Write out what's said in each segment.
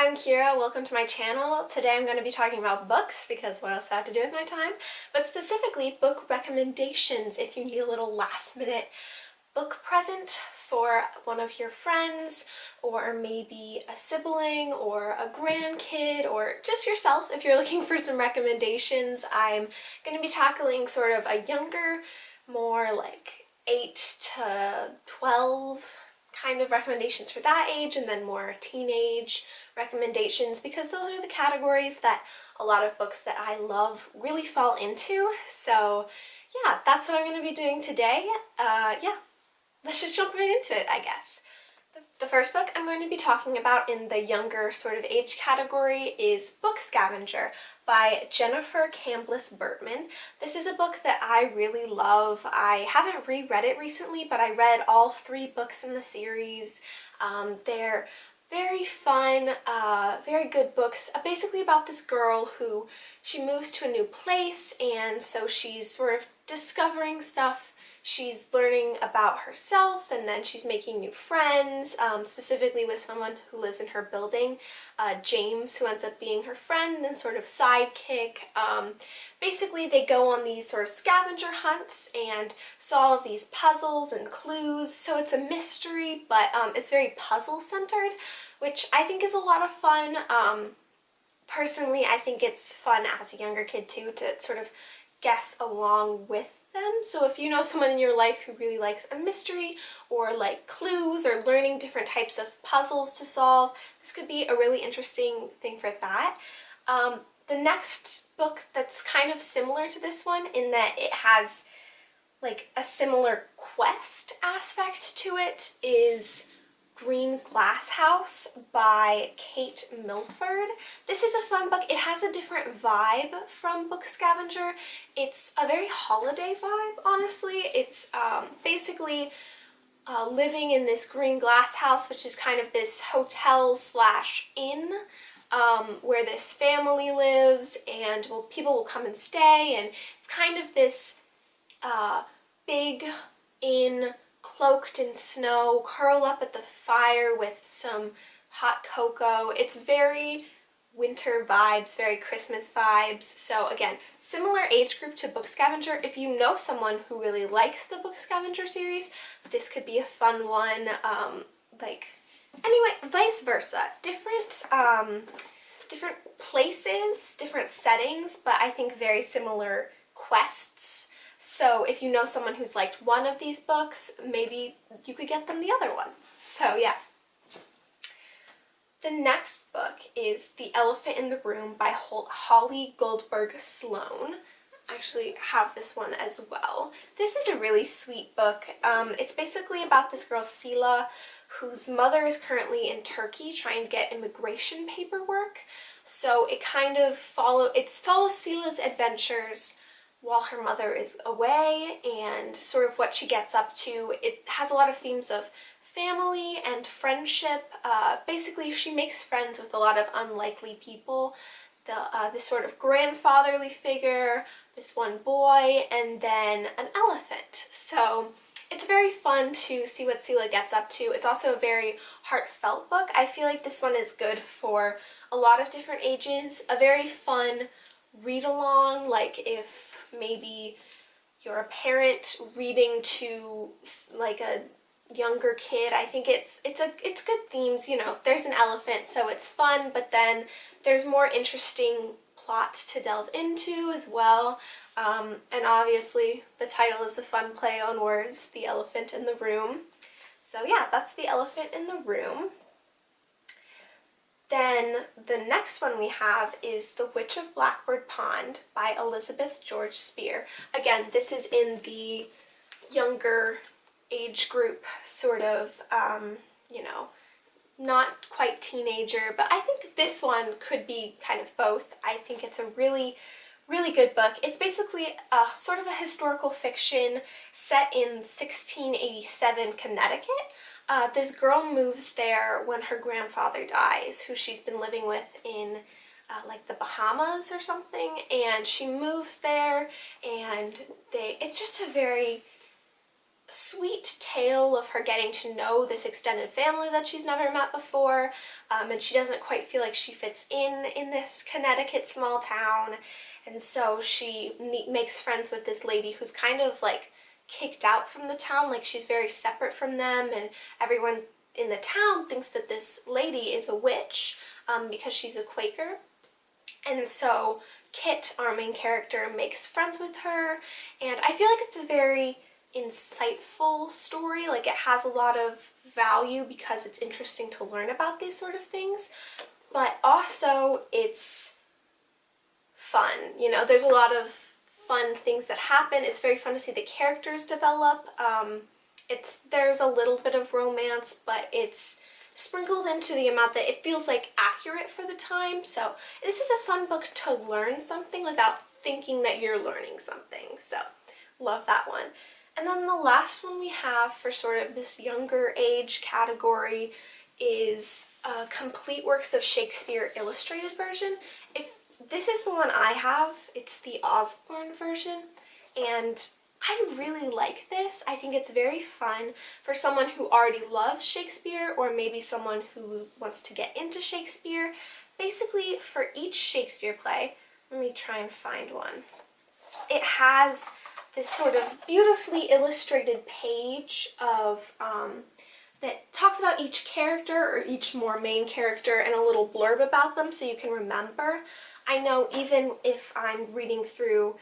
I'm Kira, welcome to my channel. Today I'm going to be talking about books because what else do I have to do with my time? But specifically book recommendations if you need a little last minute book present for one of your friends or maybe a sibling or a grandkid or just yourself if you're looking for some recommendations. I'm going to be tackling sort of a younger, more like 8 to 12 kind of recommendations for that age, and then more teenage recommendations because those are the categories that a lot of books that I love really fall into. So yeah, that's what I'm going to be doing today. Yeah, let's just jump right into it, I guess. The first book I'm going to be talking about in the younger sort of age category is Book Scavenger by Jennifer Chambliss Bertman. This is a book that I really love. I haven't reread it recently, but I read all 3 books in the series. They're very fun, very good books, basically about this girl who she moves to a new place, and so she's sort of discovering stuff. She's learning about herself, and then she's making new friends, specifically with someone who lives in her building, James, who ends up being her friend and sort of sidekick. Basically, they go on these sort of scavenger hunts and solve these puzzles and clues, so it's a mystery, but it's very puzzle-centered, which I think is a lot of fun. Personally, I think it's fun as a younger kid, too, to sort of guess along with them. So if you know someone in your life who really likes a mystery or like clues or learning different types of puzzles to solve, this could be a really interesting thing for that. The next book that's kind of similar to this one in that it has like a similar quest aspect to it is Greenglass by Kate Milford. This is a fun book. It has a different vibe from Book Scavenger. It's a very holiday vibe, honestly. It's basically living in this green glass house, which is kind of this hotel slash inn where this family lives, and people will come and stay, and it's kind of this big inn cloaked in snow, curl up at the fire with some hot cocoa. It's very winter vibes, very Christmas vibes. So again, similar age group to Book Scavenger. If you know someone who really likes the Book Scavenger series, this could be a fun one. Anyway, vice versa. Different places, different settings, but I think very similar quests. So if you know someone who's liked one of these books, maybe you could get them the other one. So yeah. The next book is The Elephant in the Room by Holly Goldberg Sloan. I actually have this one as well. This is a really sweet book. It's basically about this girl, Sila, whose mother is currently in Turkey trying to get immigration paperwork. So it kind of follows Sila's adventures while her mother is away and sort of what she gets up to. It has a lot of themes of family and friendship. Basically, she makes friends with a lot of unlikely people. This sort of grandfatherly figure, this one boy, and then an elephant. So it's very fun to see what Sila gets up to. It's also a very heartfelt book. I feel like this one is good for a lot of different ages. A very fun read-along, like if maybe you're a parent reading to like a younger kid. I think it's good themes, you know. There's an elephant, so it's fun, but then there's more interesting plots to delve into as well. And obviously the title is a fun play on words, The Elephant in the Room. So yeah, that's The Elephant in the Room. Then the next one we have is The Witch of Blackbird Pond by Elizebeth George Speare. Again, this is in the younger age group, sort of, you know, not quite teenager, but I think this one could be kind of both. I think it's a really, really good book. It's basically a sort of a historical fiction set in 1687 Connecticut. This girl moves there when her grandfather dies, who she's been living with in like the Bahamas or something, and she moves there, and it's just a very sweet tale of her getting to know this extended family that she's never met before, and she doesn't quite feel like she fits in this Connecticut small town, and so she makes friends with this lady who's kind of like kicked out from the town, like she's very separate from them, and everyone in the town thinks that this lady is a witch because she's a Quaker. And so Kit, our main character, makes friends with her, and I feel like it's a very insightful story. Like, it has a lot of value because it's interesting to learn about these sort of things, but also it's fun. You know, there's a lot of fun things that happen. It's very fun to see the characters develop. There's a little bit of romance, but it's sprinkled into the amount that it feels like accurate for the time. So this is a fun book to learn something without thinking that you're learning something. So love that one. And then the last one we have for sort of this younger age category is Complete Works of Shakespeare Illustrated version. If this is the one I have, it's the Usborne version, and I really like this. I think it's very fun for someone who already loves Shakespeare, or maybe someone who wants to get into Shakespeare. Basically, for each Shakespeare play, let me try and find one. It has this sort of beautifully illustrated page of that talks about each character or each more main character and a little blurb about them so you can remember. I know even if I'm reading through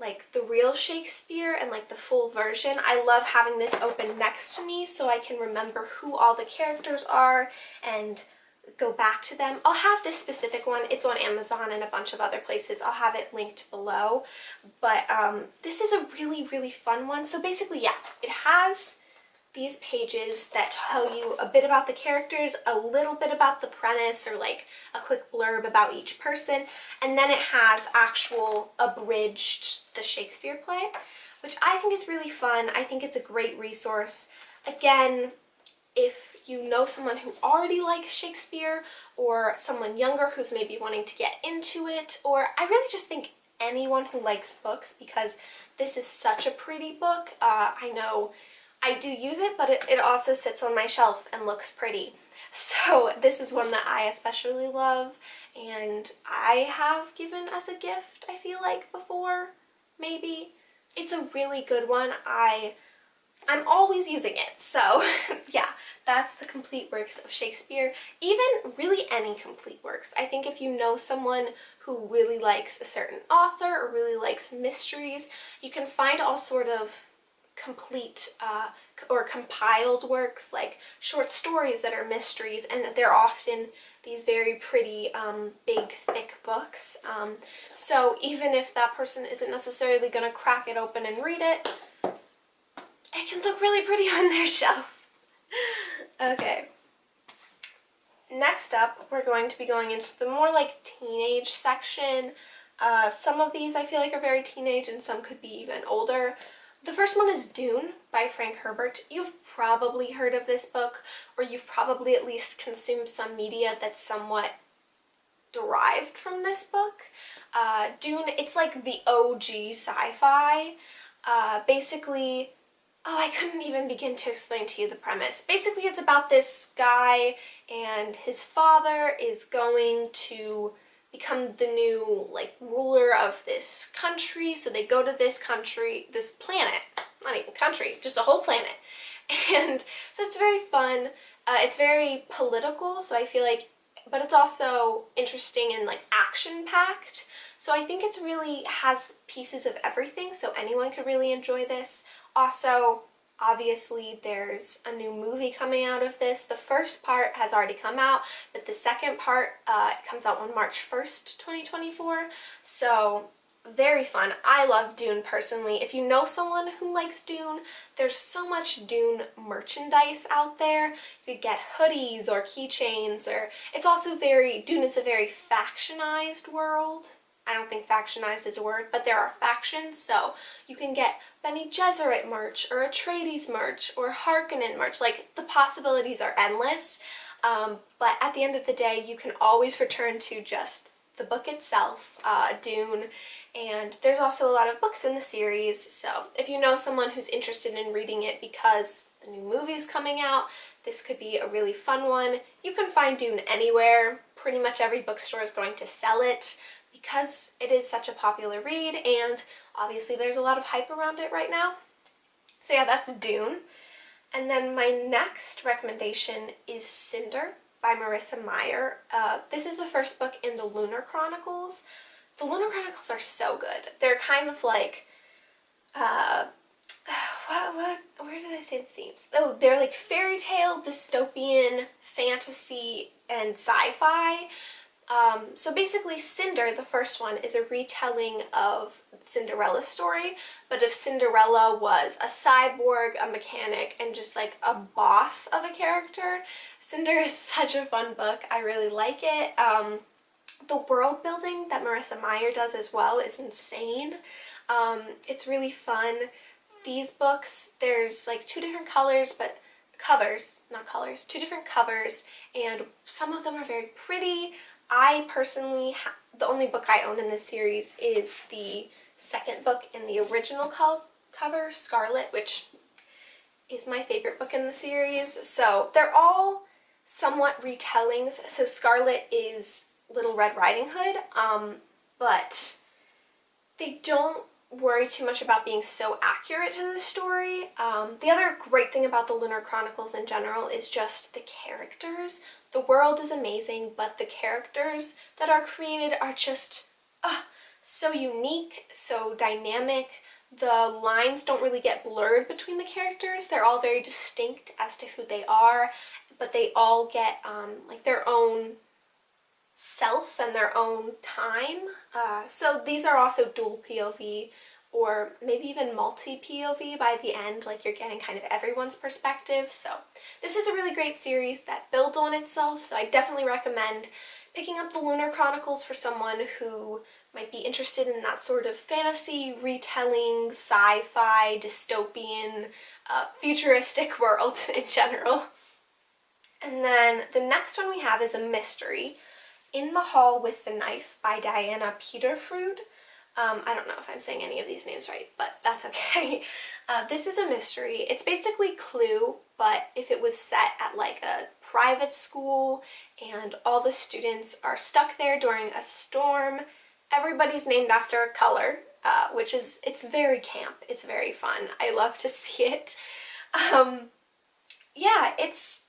like the real Shakespeare and like the full version, I love having this open next to me so I can remember who all the characters are and go back to them. I'll have this specific one. It's on Amazon and a bunch of other places. I'll have it linked below. But this is a really, really fun one. So basically, yeah, it has these pages that tell you a bit about the characters, a little bit about the premise, or like a quick blurb about each person, and then it has actual abridged the Shakespeare play, which I think is really fun. I think it's a great resource. Again, if you know someone who already likes Shakespeare, or someone younger who's maybe wanting to get into it, or I really just think anyone who likes books, because this is such a pretty book. I know I do use it, but it also sits on my shelf and looks pretty. So this is one that I especially love, and I have given as a gift, I feel like, before, maybe. It's a really good one. I'm always using it, so yeah, that's the Complete Works of Shakespeare. Even really any complete works. I think if you know someone who really likes a certain author or really likes mysteries, you can find all sort of complete or compiled works, like short stories that are mysteries, and they're often these very pretty big thick books, so even if that person isn't necessarily going to crack it open and read it, it can look really pretty on their shelf. Okay, next up we're going to be going into the more like teenage section. Some of these I feel like are very teenage and some could be even older. The first one is Dune by Frank Herbert. You've probably heard of this book, or you've probably at least consumed some media that's somewhat derived from this book. Dune, it's like the OG sci-fi. Basically, I couldn't even begin to explain to you the premise. Basically, it's about this guy and his father is going to become the new, like, ruler of this country, so they go to this country, this planet, not even country, just a whole planet, and so it's very fun. It's very political, so I feel like, but it's also interesting and, like, action-packed, so I think it's really has pieces of everything, so anyone could really enjoy this. Also, obviously, there's a new movie coming out of this. The first part has already come out, but the second part comes out on March 1st, 2024. So, very fun. I love Dune personally. If you know someone who likes Dune, there's so much Dune merchandise out there. You could get hoodies or keychains, or it's also Dune is a very factionized world. I don't think factionized is a word, but there are factions, so you can get Bene Gesserit merch, or Atreides merch, or Harkonnen merch. Like, the possibilities are endless, but at the end of the day, you can always return to just the book itself, Dune, and there's also a lot of books in the series, so if you know someone who's interested in reading it because the new movie's coming out, this could be a really fun one. You can find Dune anywhere. Pretty much every bookstore is going to sell it because it is such a popular read, and obviously there's a lot of hype around it right now. So yeah, that's Dune. And then my next recommendation is Cinder by Marissa Meyer. This is the first book in the Lunar Chronicles. The Lunar Chronicles are so good. They're kind of like, where did I say the themes? Oh, they're like fairy tale, dystopian, fantasy, and sci-fi. So basically Cinder, the first one, is a retelling of Cinderella's story, but if Cinderella was a cyborg, a mechanic, and just like a boss of a character, Cinder is such a fun book. I really like it. The world building that Marissa Meyer does as well is insane. It's really fun. These books, there's like two different colors, but covers, not colors, two different covers, and some of them are very pretty. I personally, the only book I own in this series is the second book in the original cover, Scarlet, which is my favorite book in the series. So they're all somewhat retellings. So Scarlet is Little Red Riding Hood, but they don't worry too much about being so accurate to the story. The other great thing about the Lunar Chronicles in general is just the characters. The world is amazing, but the characters that are created are just so unique, so dynamic. The lines don't really get blurred between the characters. They're all very distinct as to who they are, but they all get like their own self and their own time. So these are also dual POV, or maybe even multi-POV by the end, like you're getting kind of everyone's perspective. So this is a really great series that builds on itself, so I definitely recommend picking up the Lunar Chronicles for someone who might be interested in that sort of fantasy, retelling, sci-fi, dystopian, futuristic world in general. And then the next one we have is a mystery, In the Hall with the Knife by Diana Peterfreund. I don't know if I'm saying any of these names right, but that's okay. This is a mystery. It's basically Clue, but if it was set at like a private school and all the students are stuck there during a storm, everybody's named after a color, which is, it's very camp. It's very fun. I love to see it. Yeah, it's,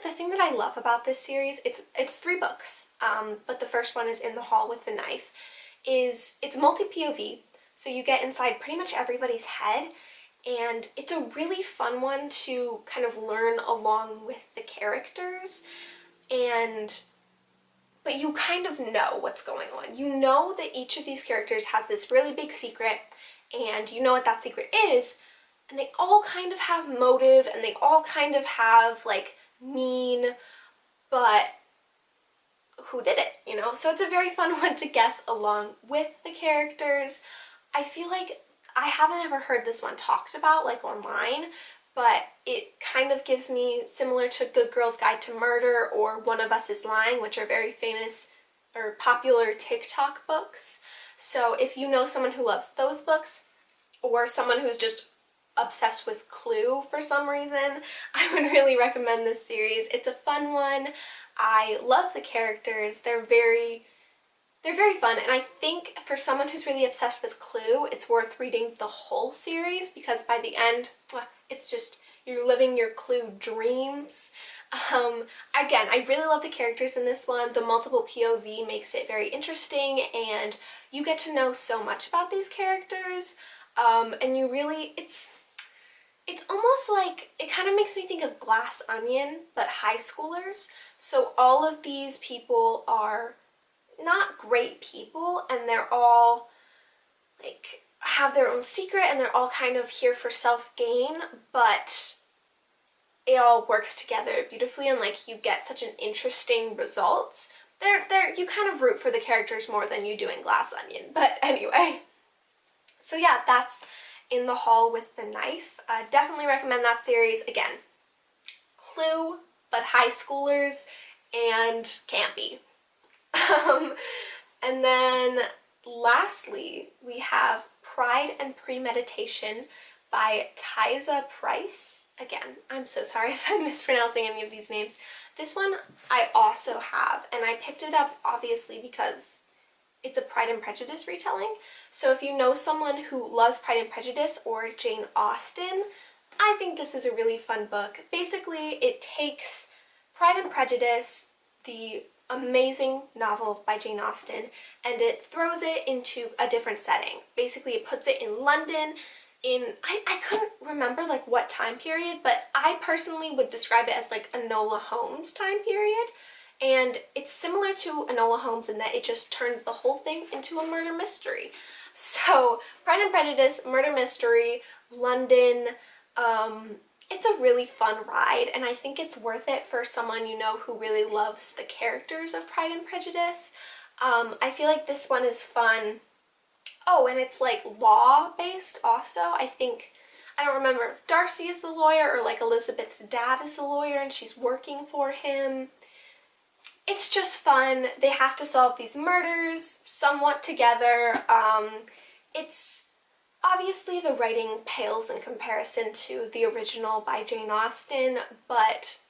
the thing that I love about this series, it's 3 books, but the first one is In the Hall with the Knife, it's multi-POV, so you get inside pretty much everybody's head, and it's a really fun one to kind of learn along with the characters, but you kind of know what's going on. You know that each of these characters has this really big secret, and you know what that secret is, and they all kind of have motive, and they all kind of have, like, mean, but who did it, you know? So it's a very fun one to guess along with the characters. I feel like I haven't ever heard this one talked about, like, online, but it kind of gives me, similar to Good Girl's Guide to Murder or One of Us is Lying, which are very famous or popular TikTok books. So if you know someone who loves those books, or someone who's just obsessed with Clue for some reason, I would really recommend this series. It's a fun one. I love the characters. They're very fun, and I think for someone who's really obsessed with Clue, it's worth reading the whole series, because by the end, well, it's just, you're living your Clue dreams. Again, I really love the characters in this one. The multiple POV makes it very interesting, and you get to know so much about these characters, and you really, it's almost like, it kind of makes me think of Glass Onion, but high schoolers. So all of these people are not great people, and they're all, like, have their own secret, and they're all kind of here for self-gain, but it all works together beautifully, and, like, you get such an interesting result. You kind of root for the characters more than you do in Glass Onion, but anyway. So yeah, that's In the Hall with the Knife. Definitely recommend that series. Again, Clue, but high schoolers and campy. And then lastly, we have Pride and Premeditation by Tirzah Price. Again, I'm so sorry if I'm mispronouncing any of these names. This one I also have, and I picked it up obviously because it's a Pride and Prejudice retelling. So if you know someone who loves Pride and Prejudice or Jane Austen, I think this is a really fun book. Basically, it takes Pride and Prejudice, the amazing novel by Jane Austen, and it throws it into a different setting. Basically, it puts it in London in, I couldn't remember like what time period, but I personally would describe it as like Enola Holmes time period. And it's similar to Enola Holmes in that it just turns the whole thing into a murder mystery. So, Pride and Prejudice, murder mystery, London, it's a really fun ride, and I think it's worth it for someone you know who really loves the characters of Pride and Prejudice. I feel like this one is fun. Oh, and it's like law-based also. I don't remember if Darcy is the lawyer or like Elizabeth's dad is the lawyer and she's working for him. It's just fun. They have to solve these murders somewhat together. It's obviously the writing pales in comparison to the original by Jane Austen, but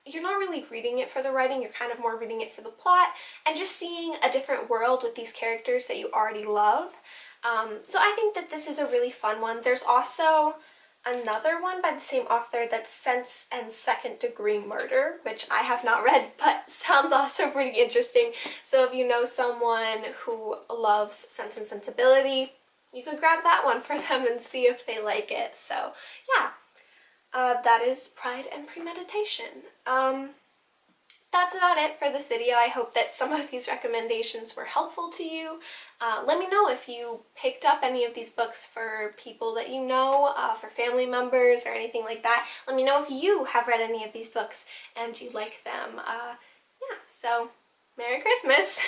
you're not really reading it for the writing, you're kind of more reading it for the plot and just seeing a different world with these characters that you already love. So I think that this is a really fun one. There's also another one by the same author that's Sense and Second Degree Murder, which I have not read, but sounds also pretty interesting. So if you know someone who loves Sense and Sensibility, you could grab that one for them and see if they like it. So yeah, that is Pride and Premeditation. That's about it for this video. I hope that some of these recommendations were helpful to you. Let me know if you picked up any of these books for people that you know, for family members or anything like that. Let me know if you have read any of these books and you like them. Yeah, so Merry Christmas!